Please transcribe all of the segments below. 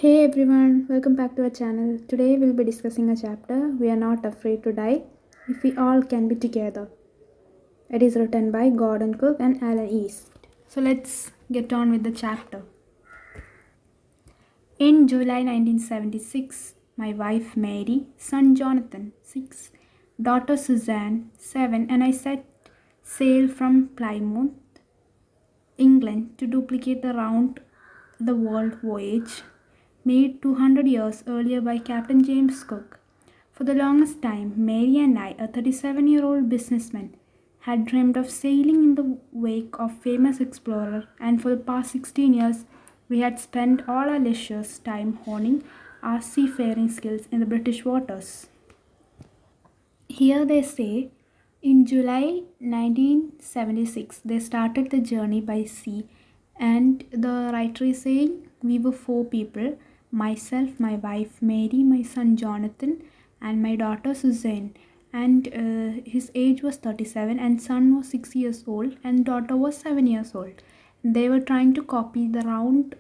Hey everyone, welcome back to our channel. Today we'll be discussing a chapter We Are Not Afraid to Die If We All Can Be Together. It is written by Gordon Cook and Alan East. So let's get on with the chapter. In July 1976, my wife Mary, son Jonathan, 6, daughter Suzanne, 7, and I set sail from Plymouth, England to duplicate the round the world voyage made 200 years earlier by Captain James Cook. For the longest time, Mary and I, a 37-year-old businessman, had dreamed of sailing in the wake of famous explorer, and for the past 16 years, we had spent all our leisure time honing our seafaring skills in the British waters. Here they say, in July 1976, they started the journey by sea, and the writer is saying, we were four people myself, my wife Mary, my son Jonathan, and my daughter Suzanne. And his age was 37, and son was 6 years old, and daughter was 7 years old. They were trying to copy the round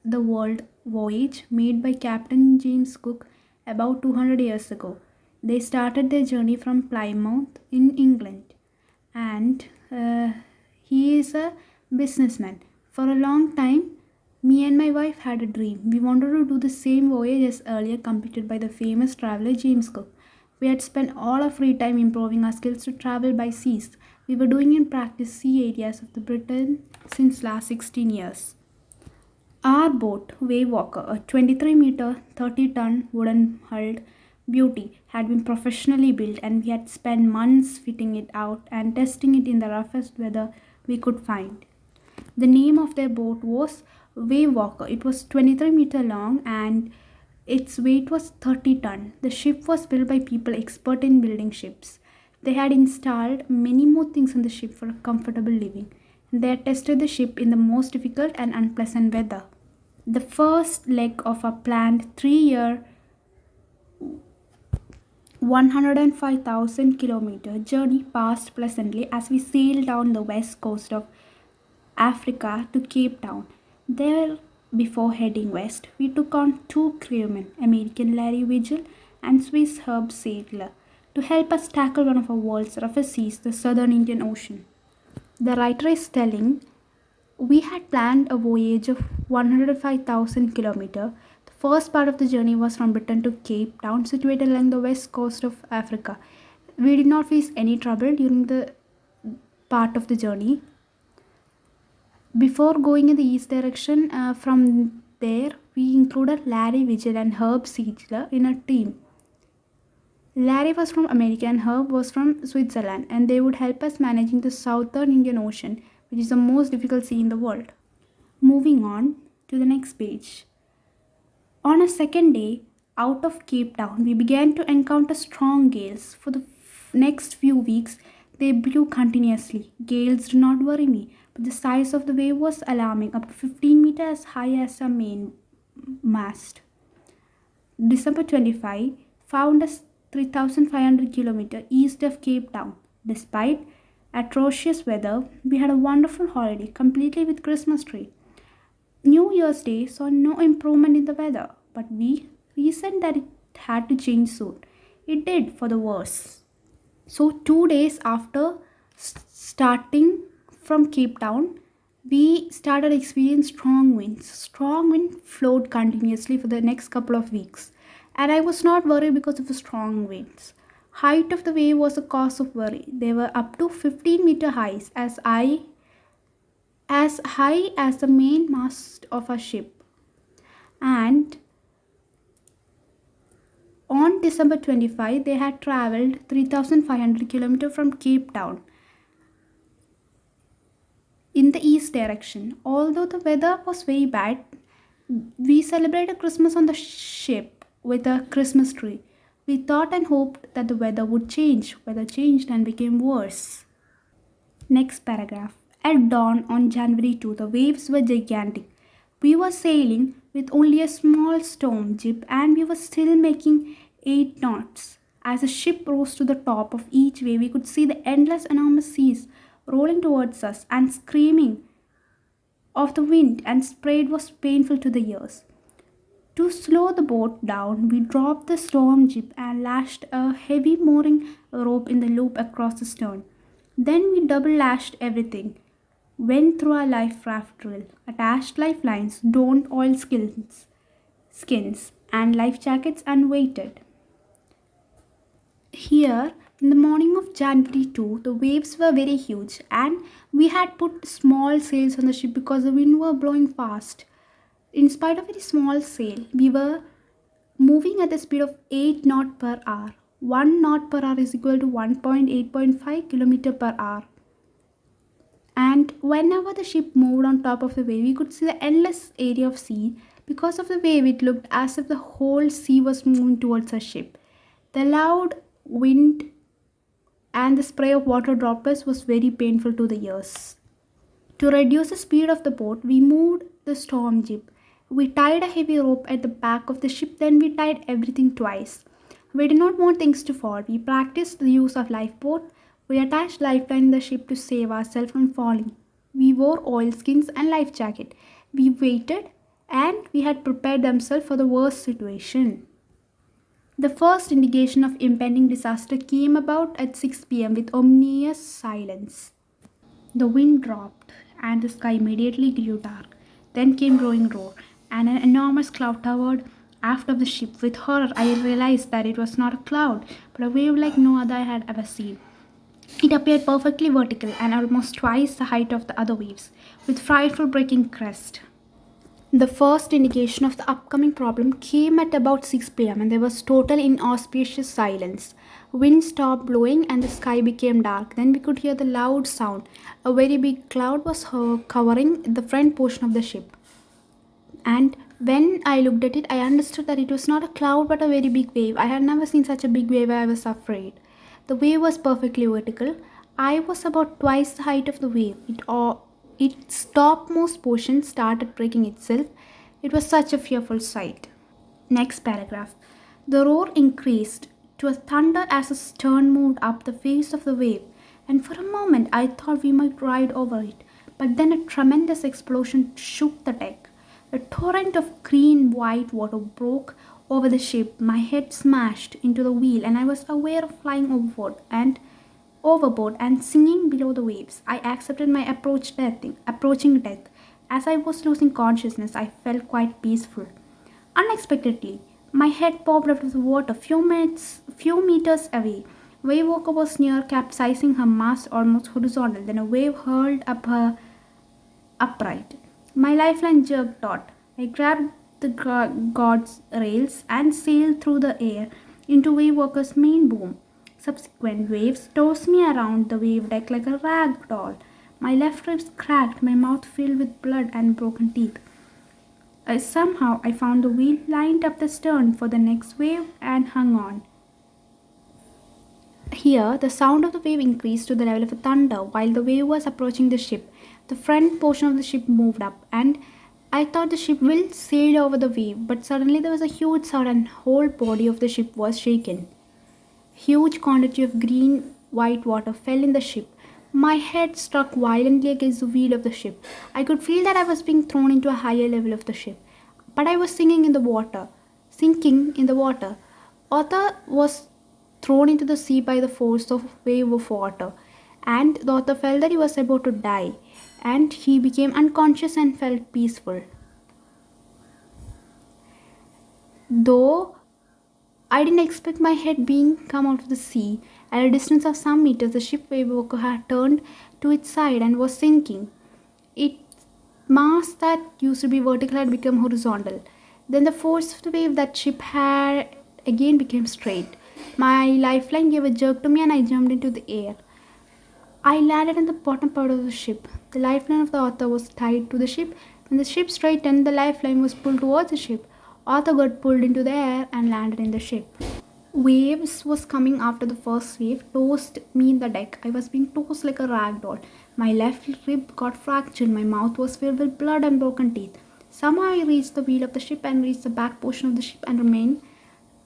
the world voyage made by Captain James Cook about 200 years ago. They started their journey from Plymouth in England, and he is a businessman. For a long time, me and my wife had a dream. We wanted to do the same voyage as earlier completed by the famous traveler James Cook. We had spent all our free time improving our skills to travel by seas. We were doing in practice sea areas of the Britain since last 16 years. Our boat, Wavewalker, a 23-meter, 30-ton wooden hulled beauty, had been professionally built, and we had spent months fitting it out and testing it in the roughest weather we could find. The name of their boat was Wavewalker. It was 23-meter long and its weight was 30 ton. The ship was built by people expert in building ships. They had installed many more things on the ship for comfortable living. They had tested the ship in the most difficult and unpleasant weather. The first leg of a planned 3-year 105,000-kilometer journey passed pleasantly as we sailed down the west coast of Africa to Cape Town. There, before heading west, we took on two crewmen, American Larry Vigil and Swiss Herb Sadler, to help us tackle one of the world's roughest seas, the southern Indian Ocean. The writer is telling, we had planned a voyage of 105,000 kilometers. The first part of the journey was from Britain to Cape Town, situated along the west coast of Africa. We did not face any trouble during the part of the journey. Before going in the east direction, from there we included Larry Vigil and Herb Siegler in a team. Larry was from America and Herb was from Switzerland, and they would help us managing the southern Indian Ocean, which is the most difficult sea in the world. Moving on to the next page. On a second day out of Cape Town, we began to encounter strong gales. For the next few weeks, they blew continuously. Gales do not worry me, but the size of the wave was alarming, up to 15 meters as high as our main mast. December 25 found us 3,500 kilometers east of Cape Town. Despite atrocious weather, we had a wonderful holiday, completely with Christmas tree. New Year's Day saw no improvement in the weather, but we reasoned that it had to change soon. It did, for the worse. So 2 days after starting from Cape Town, we started experiencing strong winds. Strong wind flowed continuously for the next couple of weeks, and I was not worried because of the strong winds. Height of the wave was a cause of worry. They were up to 15-meter highs, as high as the main mast of a ship. And on December 25, they had traveled 3,500 kilometers from Cape Town in the east direction. Although the weather was very bad, we celebrated Christmas on the ship with a Christmas tree. We thought and hoped that the weather would change. Weather changed and became worse. Next paragraph. At dawn on January 2, the waves were gigantic. We were sailing with only a small storm jib, and we were still making 8 knots. As the ship rose to the top of each wave, we could see the endless enormous seas rolling towards us, and screaming of the wind and spray was painful to the ears. To slow the boat down, we dropped the storm jib and lashed a heavy mooring rope in the loop across the stern. Then we double lashed everything. Went through our life raft drill, attached lifelines, donned skins, and life jackets, and waited. Here, in the morning of January 2, the waves were very huge, and we had put small sails on the ship because the wind were blowing fast. In spite of very small sail, we were moving at the speed of 8 knot per hour. 1 knot per hour is equal to 1.8.5 kilometer per hour. And whenever the ship moved on top of the wave, we could see the endless area of sea. Because of the wave, it looked as if the whole sea was moving towards our ship. The loud wind and the spray of water droplets was very painful to the ears. To reduce the speed of the boat, we moved the storm jib. We tied a heavy rope at the back of the ship, then we tied everything twice. We did not want things to fall. We practiced the use of lifeboat. We attached lifeline in the ship to save ourselves from falling. We wore oilskins and life jacket. We waited and we had prepared themselves for the worst situation. The first indication of impending disaster came about at 6 p.m. with ominous silence. The wind dropped, and the sky immediately grew dark. Then came growing roar, and an enormous cloud towered aft of the ship. With horror, I realized that it was not a cloud, but a wave like no other I had ever seen. It appeared perfectly vertical and almost twice the height of the other waves, with frightful breaking crest. The first indication of the upcoming problem came at about 6 p.m. and there was total inauspicious silence. Wind stopped blowing and the sky became dark. Then we could hear the loud sound. A very big cloud was covering the front portion of the ship. And when I looked at it, I understood that it was not a cloud but a very big wave. I had never seen such a big wave. I was afraid. The wave was perfectly vertical. I was about twice the height of the wave. Its topmost portion started breaking itself. It was such a fearful sight. Next paragraph. The roar increased to a thunder as the stern moved up the face of the wave, and for a moment I thought we might ride over it. But then a tremendous explosion shook the deck. A torrent of green white water broke over the ship. My head smashed into the wheel, and I was aware of flying overboard and singing below the waves. I accepted my approaching death. As I was losing consciousness, I felt quite peaceful. Unexpectedly, my head popped out of the water few meters away. Wave walker was near, capsizing her mast almost horizontal. Then a wave hurled up her upright. My lifeline jerked taut. I grabbed the guard's rails and sailed through the air into wave walker's main boom. Subsequent waves tossed me around the wave deck like a rag doll. My left ribs cracked, my mouth filled with blood and broken teeth. Somehow I found the wheel lined up the stern for the next wave and hung on. Here, the sound of the wave increased to the level of a thunder while the wave was approaching the ship. The front portion of the ship moved up, and I thought the ship will sail over the wave, but suddenly there was a huge sound and the whole body of the ship was shaken. Huge quantity of green white water fell in the ship. My head struck violently against the wheel of the ship. I could feel that I was being thrown into a higher level of the ship. But I was sinking in the water. Arthur was thrown into the sea by the force of wave of water, and the author felt that he was about to die, and he became unconscious and felt peaceful. Though I didn't expect my head being come out of the sea. At a distance of some meters, the ship wave walker had turned to its side and was sinking. Its mass that used to be vertical had become horizontal. Then the force of the wave that ship had again became straight. My lifeline gave a jerk to me and I jumped into the air. I landed in the bottom part of the ship. The lifeline of the author was tied to the ship. When the ship straightened, the lifeline was pulled towards the ship. Arthur got pulled into the air and landed in the ship. Waves was coming after the first wave tossed me in the deck. I was being tossed like a rag doll. My left rib got fractured. My mouth was filled with blood and broken teeth. Somehow I reached the wheel of the ship and reached the back portion of the ship and remained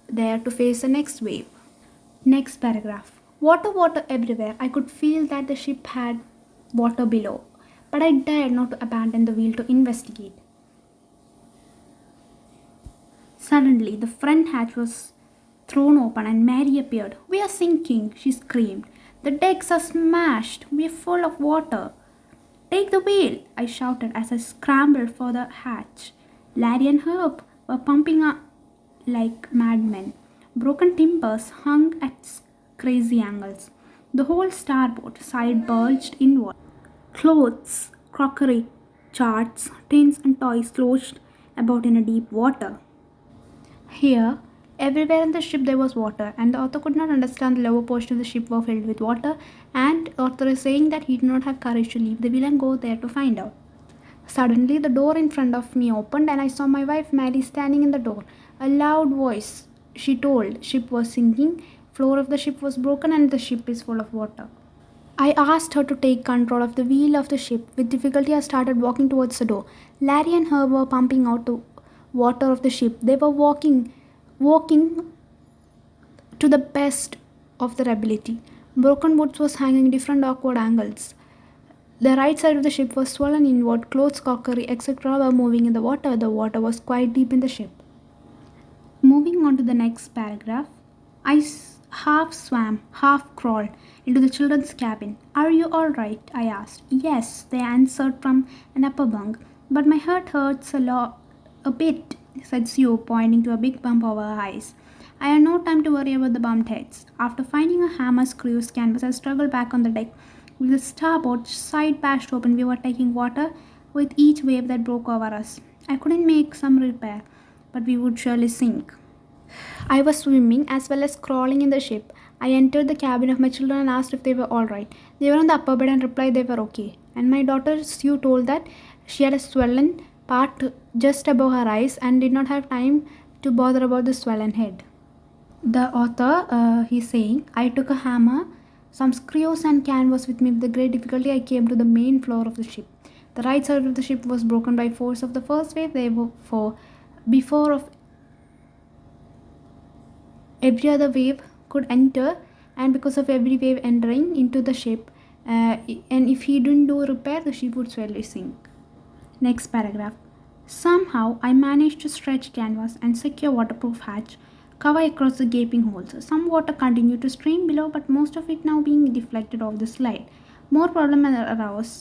there to face the next wave. Next paragraph. Water everywhere. I could feel that the ship had water below, but I dared not to abandon the wheel to investigate. Suddenly, the front hatch was thrown open and Mary appeared. "We are sinking," she screamed. "The decks are smashed. We are full of water." "Take the wheel," I shouted as I scrambled for the hatch. Larry and Herb were pumping up like madmen. Broken timbers hung at crazy angles. The whole starboard side bulged inward. Clothes, crockery, charts, tins, and toys slooshed about in a deep water. Here, everywhere in the ship there was water, and the author could not understand the lower portion of the ship were filled with water, and the author is saying that he did not have courage to leave the wheel and go there to find out. Suddenly, the door in front of me opened, and I saw my wife Mary standing in the door. A loud voice, she told, ship was sinking, floor of the ship was broken, and the ship is full of water. I asked her to take control of the wheel of the ship. With difficulty, I started walking towards the door. Larry and Herb were pumping out the water of the ship. They were walking to the best of their ability. Broken woods was hanging different awkward angles. The right side of the ship was swollen inward, clothes, crockery, etc. were moving in the water. The water was quite deep in the ship. Moving on to the next paragraph, half swam, half crawled into the children's cabin. "Are you all right?" I asked. "Yes," they answered from an upper bunk. "But my heart hurts a bit," said Sue, pointing to a big bump over her eyes. I had no time to worry about the bumped heads. After finding a hammer, screws, canvas, I struggled back on the deck. With the starboard side bashed open, we were taking water with each wave that broke over us. I couldn't make some repair, but we would surely sink. I was swimming as well as crawling in the ship. I entered the cabin of my children and asked if they were all right. They were on the upper bed and replied they were okay. And my daughter Sue told that she had a swollen part just above her eyes and did not have time to bother about the swollen head. The author, he's saying, "I took a hammer, some screws and canvas with me. With the great difficulty, I came to the main floor of the ship. The right side of the ship was broken by force of the first wave. Before of every other wave could enter, and because of every wave entering into the ship, and if he didn't do repair, the ship would surely sink." Next paragraph. Somehow I managed to stretch canvas and secure waterproof hatch cover across the gaping holes. Some water continued to stream below, but most of it now being deflected off the slide. More problem arose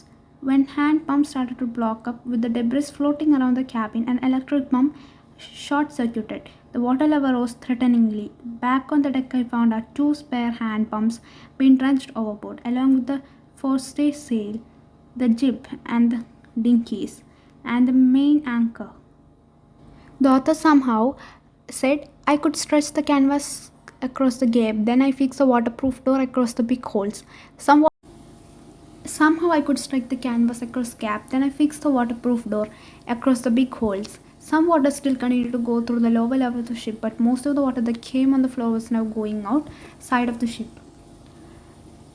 when hand pumps started to block up with the debris floating around the cabin. An electric pump short-circuited. The water level rose threateningly. Back on the deck, I found our two spare hand pumps being drenched overboard, along with the forestay sail, the jib, and the dinghies, and the main anchor. The author somehow said I could stretch the canvas across the gap. Then I fixed a waterproof door across the big holes. Somehow I could stretch the canvas across gap. Then I fixed the waterproof door across the big holes. Some water still continued to go through the lower level of the ship, but most of the water that came on the floor was now going outside of the ship.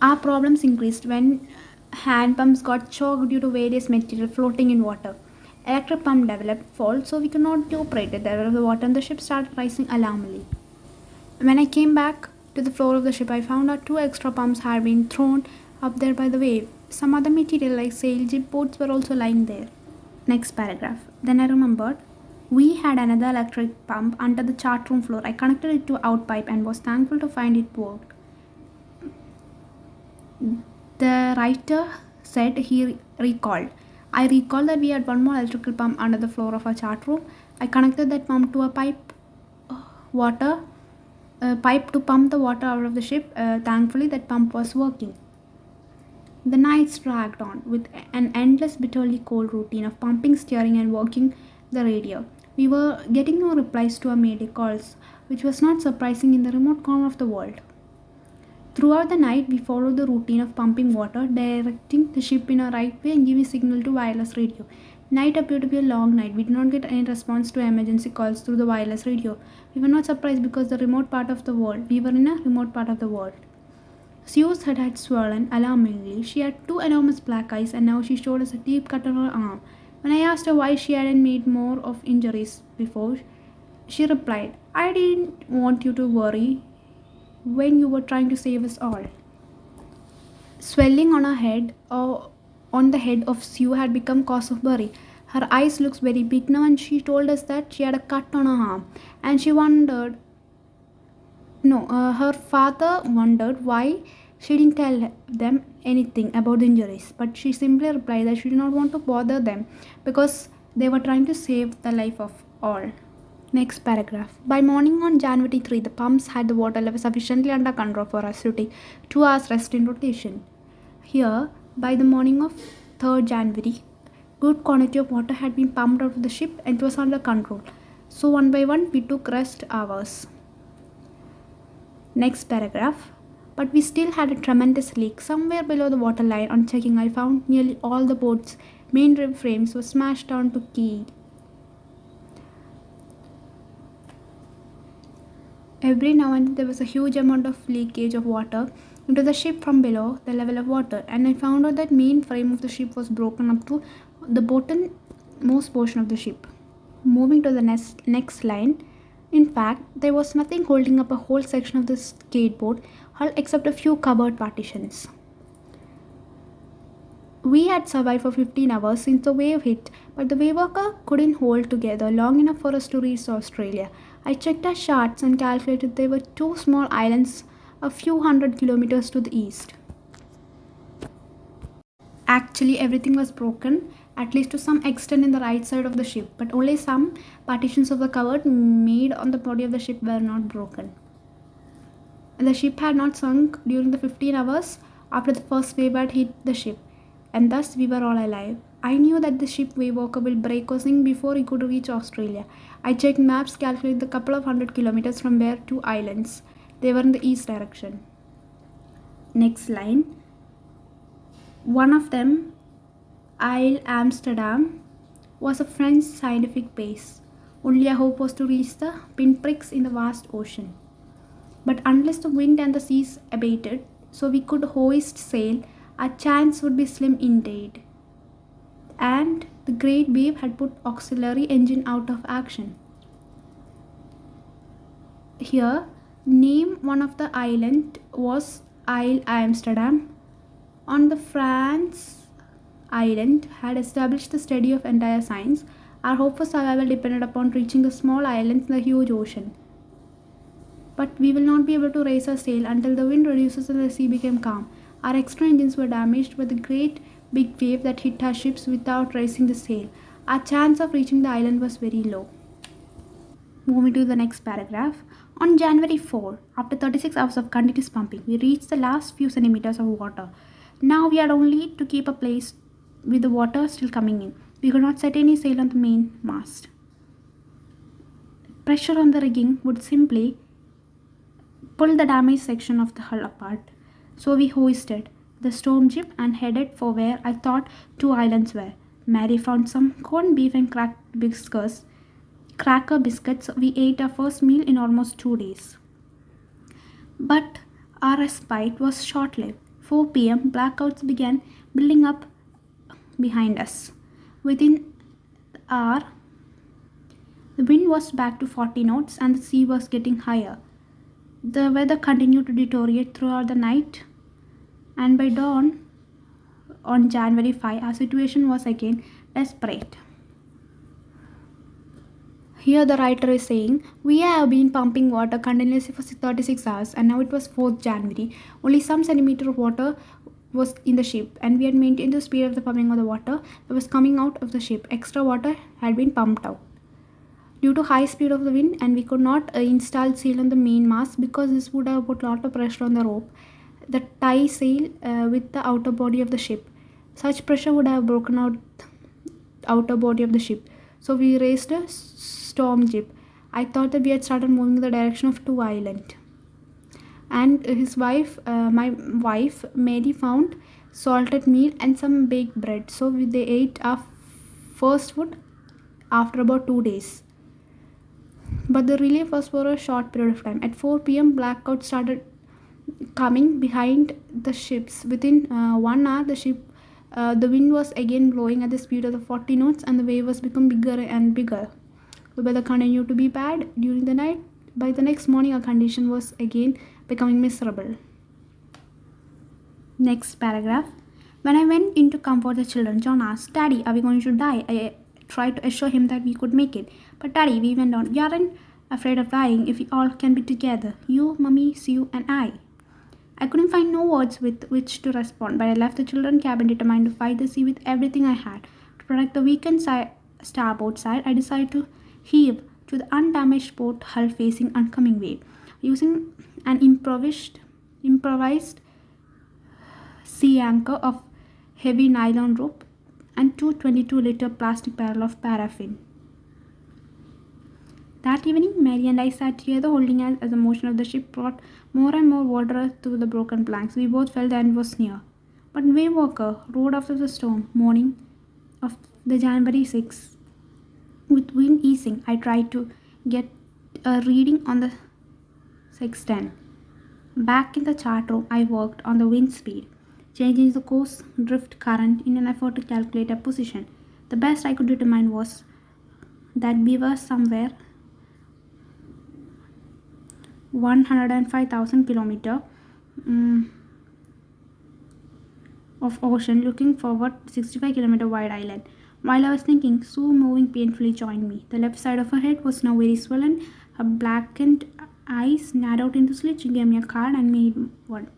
Our problems increased when hand pumps got choked due to various material floating in water. Electric pump developed fault, so we could not be operated. The water on the ship started rising alarmingly. When I came back to the floor of the ship, I found out two extra pumps had been thrown up there by the wave. Some other material like sail jib boats were also lying there. Next paragraph. Then I remembered we had another electric pump under the chart room floor. I connected it to outpipe and was thankful to find it worked. The writer said he recalled. I recall that we had one more electrical pump under the floor of our chart room. I connected that pump to a pipe to pump the water out of the ship. Thankfully, that pump was working. The nights dragged on with an endless, bitterly cold routine of pumping, steering, and working the radio. We were getting no replies to our mayday calls, which was not surprising in the remote corner of the world. Throughout the night, we followed the routine of pumping water, directing the ship in a right way, and giving signal to wireless radio. Night appeared to be a long night. We did not get any response to emergency calls through the wireless radio. We were not surprised because we were in a remote part of the world. Sue's head had swollen alarmingly. She had two enormous black eyes, and now she showed us a deep cut on her arm. When I asked her why she hadn't made more of injuries before, she replied, "I didn't want you to worry when you were trying to save us all." Swelling on her head or on the head of Sue had become cause of worry. Her eyes looks very big now, and she told us that she had a cut on her arm, and she wondered. No, her father wondered why she didn't tell them anything about the injuries, but she simply replied that she did not want to bother them because they were trying to save the life of all. Next paragraph. By morning on January 3, the pumps had the water level sufficiently under control for us to take 2 hours rest in rotation. Here, by the morning of 3rd January, good quantity of water had been pumped out of the ship and it was under control. So one by one we took rest hours. Next paragraph. But we still had a tremendous leak. Somewhere below the waterline, on checking, I found nearly all the boat's main rib frames were smashed down to keel. Every now and then there was a huge amount of leakage of water into the ship from below the level of water, and I found out that main frame of the ship was broken up to the bottommost portion of the ship. Moving to the next line. In fact, there was nothing holding up a whole section of the skateboard hull except a few cupboard partitions. We had survived for 15 hours since the wave hit, but the wave walker couldn't hold together long enough for us to reach Australia. I checked our charts and calculated there were 2 small islands a few hundred kilometers to the east. Actually, everything was broken, at least to some extent in the right side of the ship, but only some partitions of the cupboard made on the body of the ship were not broken. The ship had not sunk during the 15 hours after the first wave had hit the ship, and thus we were all alive. I knew that the ship wave walker will break or sink before he could reach Australia. I checked maps, calculated the couple of hundred kilometers from where 2 islands. They were in the east direction. Next line. One of them, Isle Amsterdam, was a French scientific base. Only our hope was to reach the pinpricks in the vast ocean. But unless the wind and the seas abated, so we could hoist sail, our chance would be slim indeed. And the great wave had put auxiliary engine out of action. Here, name one of the island was Isle Amsterdam. On the France island had established the study of entire science. Our hope for survival depended upon reaching the small islands in the huge ocean. But we will not be able to raise our sail until the wind reduces and the sea became calm. Our extra engines were damaged by the great big wave that hit our ships without raising the sail. Our chance of reaching the island was very low. Moving to the next paragraph. On January 4, after 36 hours of continuous pumping, we reached the last few centimeters of water. Now we had only to keep a place with the water still coming in. We could not set any sail on the main mast. Pressure on the rigging would simply pull the damaged section of the hull apart. So we hoisted the storm jib and headed for where I thought 2 islands were. Mary found some corned beef and cracker biscuits. We ate our first meal in almost 2 days. But our respite was short-lived. 4 p.m., blackouts began building up behind us. Within an hour, the wind was back to 40 knots and the sea was getting higher. The weather continued to deteriorate throughout the night, and by dawn on January 5, our situation was again desperate. Here the writer is saying, we have been pumping water continuously for 36 hours and now it was 4th January. Only some centimeter of water was in the ship and we had maintained the speed of the pumping of the water that was coming out of the ship. Extra water had been pumped out. Due to high speed of the wind and we could not install sail on the main mast because this would have put a lot of pressure on the rope that tie sail with the outer body of the ship. Such pressure would have broken out outer body of the ship. So we raised a storm jib. I thought that we had started moving in the direction of 2 islands. And my wife, Mary, found salted meal and some baked bread. So they ate our first food after about 2 days. But the relief was for a short period of time. At 4 p.m., blackout started coming behind the ships. Within 1 hour, the wind was again blowing at the speed of the 40 knots and the wave was become bigger and bigger. The weather continued to be bad during the night. By the next morning, our condition was again becoming miserable. Next paragraph. When I went in to comfort the children, John asked, Daddy, are we going to die? I tried to assure him that we could make it. But Daddy, we went on, we aren't afraid of dying if we all can be together. You, Mummy, Sue, and I. I couldn't find no words with which to respond, but I left the children's cabin determined to fight the sea with everything I had. To protect the weakened starboard side, I decided to heave to the undamaged port hull facing oncoming wave. Using an improvised sea anchor of heavy nylon rope and two 22-liter plastic barrels of paraffin. That evening, Mary and I sat together holding hands as the motion of the ship brought more and more water through the broken planks. We both felt the end was near. But Wave Walker rode after the storm, morning of the January 6th. With wind easing, I tried to get a reading on the sextant. Back in the chart room, I worked on the wind speed, changing the course drift current in an effort to calculate a position. The best I could determine was that we were somewhere 105,000 kilometers of ocean looking forward 65-kilometer wide island. While I was thinking, Sue, moving painfully, joined me. The left side of her head was now very swollen. Her blackened eyes narrowed into slits. She gave me a card and made one.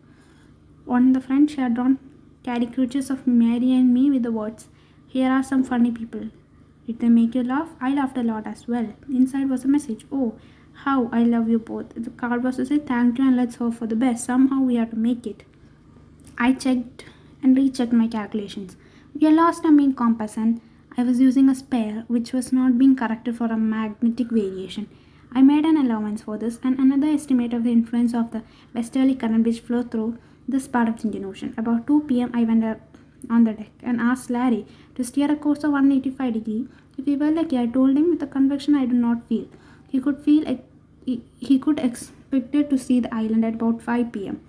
On the front, she had drawn caricatures of Mary and me with the words, "Here are some funny people. Did they make you laugh?" I laughed a lot as well. Inside was a message. "Oh, how I love you both." The card was to say thank you and let's hope for the best. Somehow we had to make it. I checked and rechecked my calculations. We had lost our main compass and I was using a spare which was not being corrected for a magnetic variation. I made an allowance for this and another estimate of the influence of the westerly current which flowed through this part of the Indian Ocean. About 2 p.m. I went up on the deck and asked Larry to steer a course of 185 degrees. If we were lucky, I told him with a conviction I do not feel. He could expected to see the island at about 5 p.m.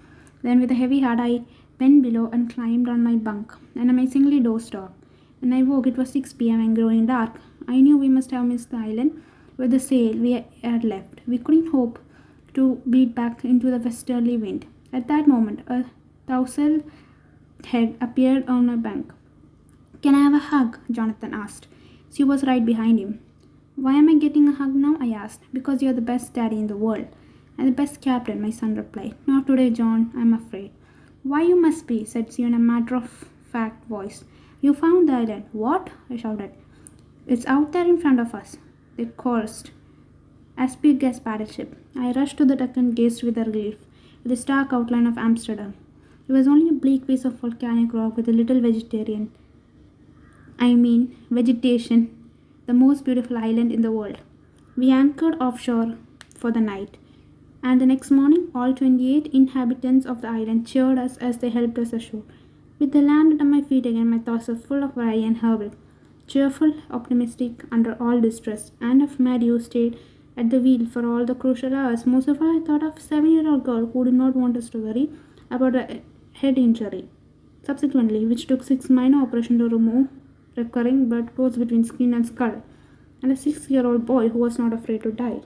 Then with a heavy heart I went below and climbed on my bunk and amazingly dozed off. When I woke it was 6 p.m. and growing dark. I knew we must have missed the island with the sail we had left. We couldn't hope to beat back into the westerly wind. At that moment a tousled head appeared on my bank. "Can I have a hug?" Jonathan asked. She was right behind him. "Why am I getting a hug now?" I asked. "Because you're the best daddy in the world." "And the best captain," my son replied. "Not today, John, I'm afraid." "Why, you must be," said she in a matter-of-fact voice. "You found the island." "What?" I shouted. "It's out there in front of us," they chorused. "As big as battleship." I rushed to the deck and gazed with relief at the stark outline of Amsterdam. It was only a bleak piece of volcanic rock with a little vegetation, the most beautiful island in the world. We anchored offshore for the night, and the next morning all 28 inhabitants of the island cheered us as they helped us ashore. With the land under my feet again, my thoughts were full of Rye and Herbal, cheerful, optimistic under all distress, and of Mary who stayed at the wheel for all the crucial hours. Most of all, I thought of a 7-year-old girl who did not want us to worry about a head injury, subsequently, which took 6 minor operations to remove recurring blood clots between skin and skull, and a 6-year-old boy who was not afraid to die.